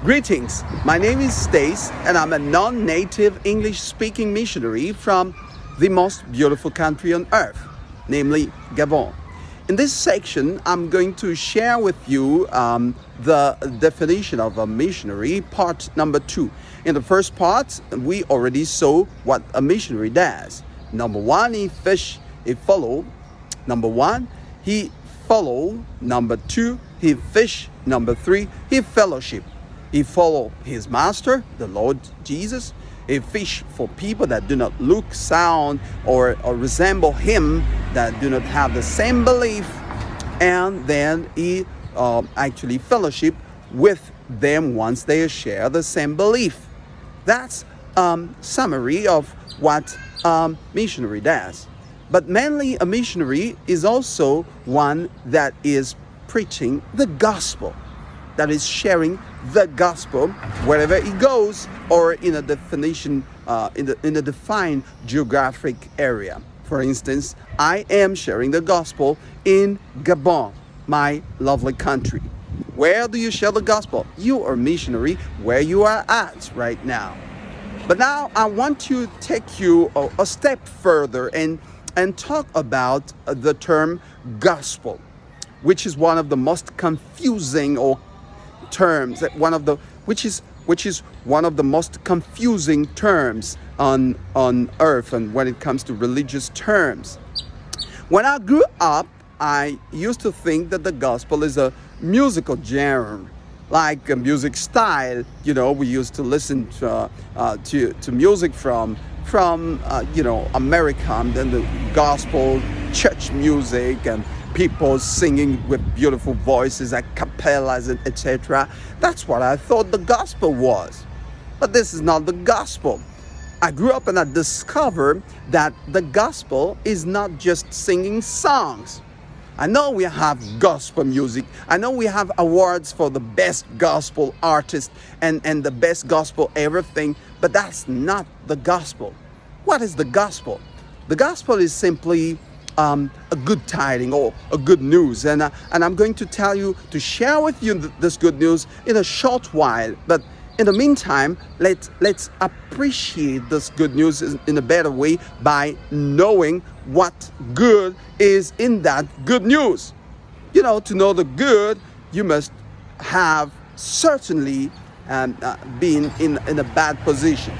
Greetings, my name is Stace and I'm a non-native English-speaking missionary from the most beautiful country on earth, namely Gabon. In this section, I'm going to share with you the definition of a missionary, part number 2. In the first part, we already saw what a missionary does. Number 1, he fish, he follow. Number 1, he follow. Number 2, he fish. Number 3, he fellowship. He follow his master, the Lord Jesus. He fish for people that do not look, sound, or resemble him, that do not have the same belief. And then he actually fellowship with them once they share the same belief. That's summary of what missionary does. But mainly a missionary is also one that is preaching the gospel, that is sharing the gospel wherever he goes, or in a definition, in a defined geographic area. For instance, I am sharing the gospel in Gabon, my lovely country. Where do you share the gospel? You are a missionary where you are at right now. But now I want to take you a step further and talk about the term gospel, which is one of the most confusing terms, which is one of the most confusing terms on earth, and when it comes to religious terms. When I grew up, I used to think that the gospel is a musical genre, like a music style. You know, we used to listen to music from America, and then the gospel, church music, and people singing with beautiful voices, a cappellas, etc. That's what I thought the gospel was. But this is not the gospel. I grew up and I discovered that the gospel is not just singing songs. I know we have gospel music. I know we have awards for the best gospel artist and the best gospel everything, but that's not the gospel. What is the gospel? The gospel is simply a good tiding or a good news, and I'm going to share with you this good news in a short while. But in the meantime, let's appreciate this good news in a better way by knowing what good is in that good news. You know, to know the good, you must have certainly been in a bad position.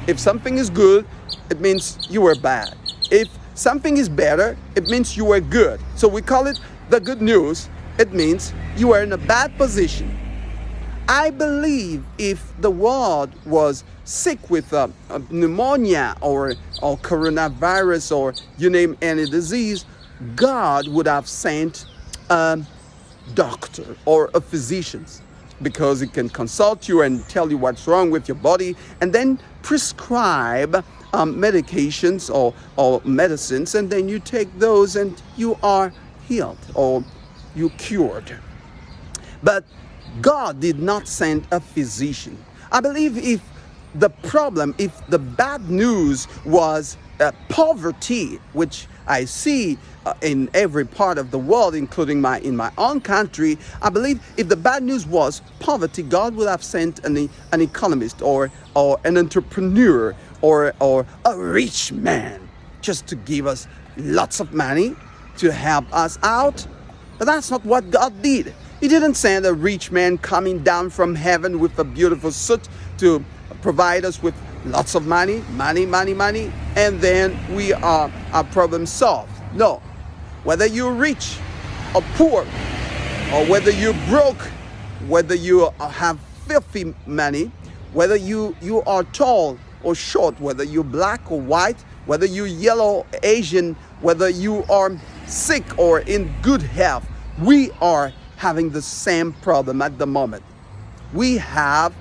If something is good, it means you were bad. If something is better, it means you were good. So we call it the good news. It means you were in a bad position. I believe if the world was sick with pneumonia or coronavirus, or you name any disease, God would have sent a doctor or a physician, because he can consult you and tell you what's wrong with your body and then prescribe medications or medicines, and then you take those and you are healed or you cured. But God did not send a physician. I believe if the bad news was poverty, which I see in every part of the world, including in my own country, I believe if the bad news was poverty, God would have sent an economist or an entrepreneur or a rich man just to give us lots of money to help us out. But that's not what God did. He didn't send a rich man coming down from heaven with a beautiful suit to provide us with lots of money, and then our problem solved. No. Whether you're rich or poor, or whether you're broke, whether you have filthy money, whether you are tall or short, whether you're black or white, whether you're yellow, Asian, whether you are sick or in good health, we are having the same problem at the moment. We have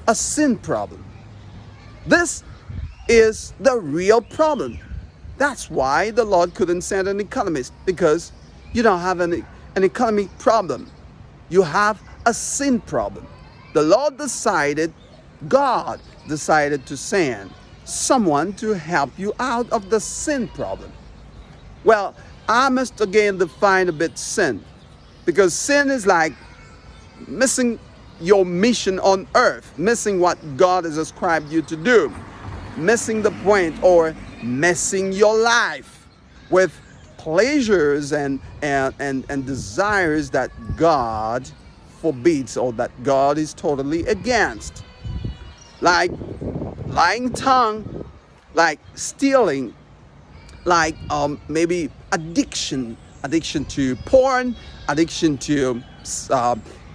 a sin problem. This is the real problem. That's why the Lord couldn't send an economist, because you don't have an economic problem. You have a sin problem. The Lord God decided to send someone to help you out of the sin problem. Well, I must again define a bit sin, because sin is like missing your mission on earth, missing what God has ascribed you to do, missing the point, or messing your life with pleasures and desires that God forbids or that God is totally against. Like lying tongue, like stealing, like maybe addiction to porn, addiction to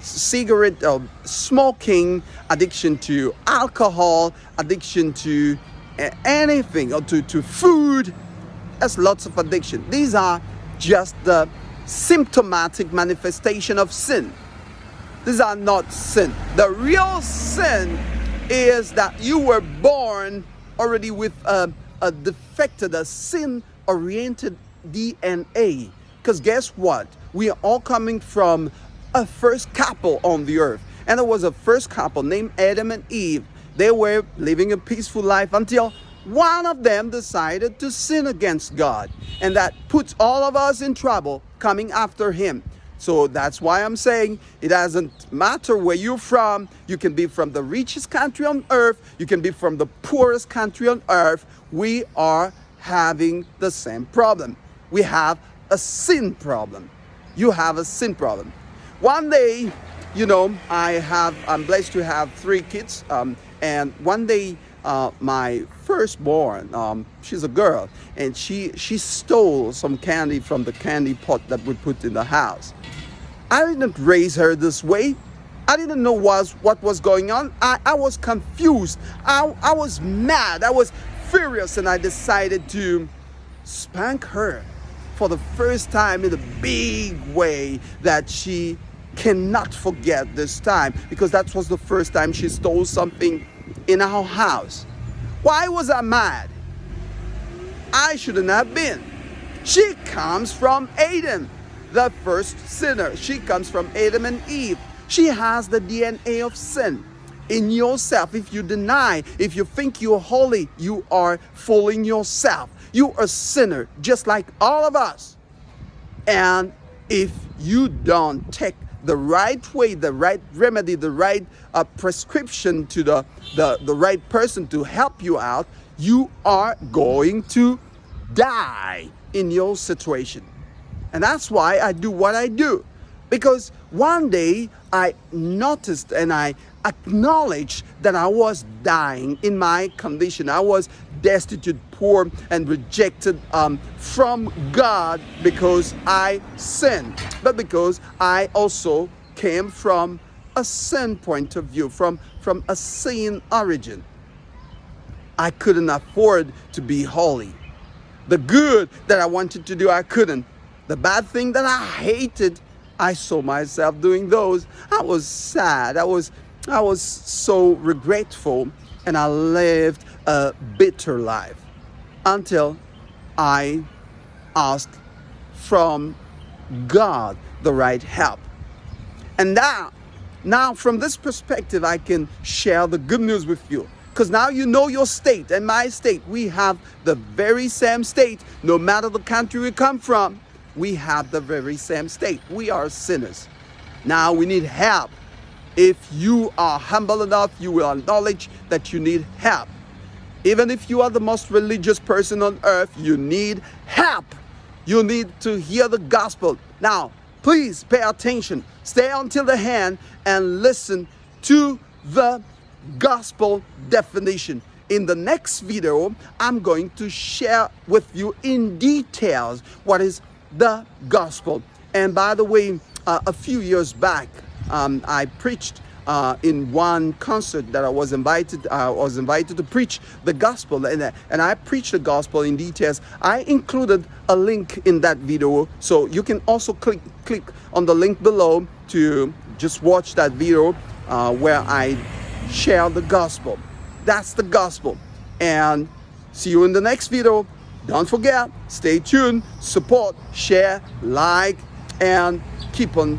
cigarette smoking, addiction to alcohol, addiction to anything, or to food. There's lots of addiction. These are just the symptomatic manifestation of sin. These are not sin. The real sin is that you were born already with a defected, a sin-oriented DNA. Because guess what? We are all coming from a first couple on the earth. And there was a first couple named Adam and Eve. They were living a peaceful life until one of them decided to sin against God. And that puts all of us in trouble coming after him. So that's why I'm saying it doesn't matter where you're from. You can be from the richest country on earth. You can be from the poorest country on earth. We are having the same problem. We have a sin problem. You have a sin problem. One day, I'm blessed to have 3 kids. And one day, my firstborn, she's a girl, and she stole some candy from the candy pot that we put in the house. I didn't raise her this way. I didn't know what was going on. I was confused. I was mad. I was furious, and I decided to spank her for the first time in a big way that she cannot forget this time, because that was the first time she stole something in our house. Why was I mad? I shouldn't have been. She comes from Adam, the first sinner. She comes from Adam and Eve. She has the DNA of sin in yourself. If you deny, if you think you're holy, you are fooling yourself. You are a sinner, just like all of us. And if you don't take the right way, the right remedy, the right prescription to the right person to help you out, you are going to die in your situation. And that's why I do what I do. Because one day I noticed and I acknowledged that I was dying in my condition. I was destitute, poor, and rejected from God because I sinned. But because I also came from a sin point of view, from a sin origin. I couldn't afford to be holy. The good that I wanted to do, I couldn't. The bad thing that I hated, I saw myself doing those. I was sad. I was so regretful, and I lived a bitter life until I asked from God the right help. And now from this perspective, I can share the good news with you. Because now you know your state and my state. We have the very same state. No matter the country we come from, we have the very same state. We are sinners. Now we need help. If you are humble enough, you will acknowledge that you need help. Even if you are the most religious person on earth, you need help. You need to hear the gospel. Now, please pay attention. Stay until the end and listen to the gospel definition. In the next video, I'm going to share with you in details what is the gospel. And by the way, a few years back, I preached in one concert that I was invited to preach the gospel, and I preached the gospel in details. I included a link in that video, so you can also click on the link below to just watch that video where I share the gospel. That's the gospel. And see you in the next video. Don't forget, stay tuned, support, share, like, and keep on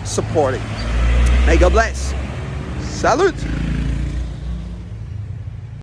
supporting. May God bless. Salute.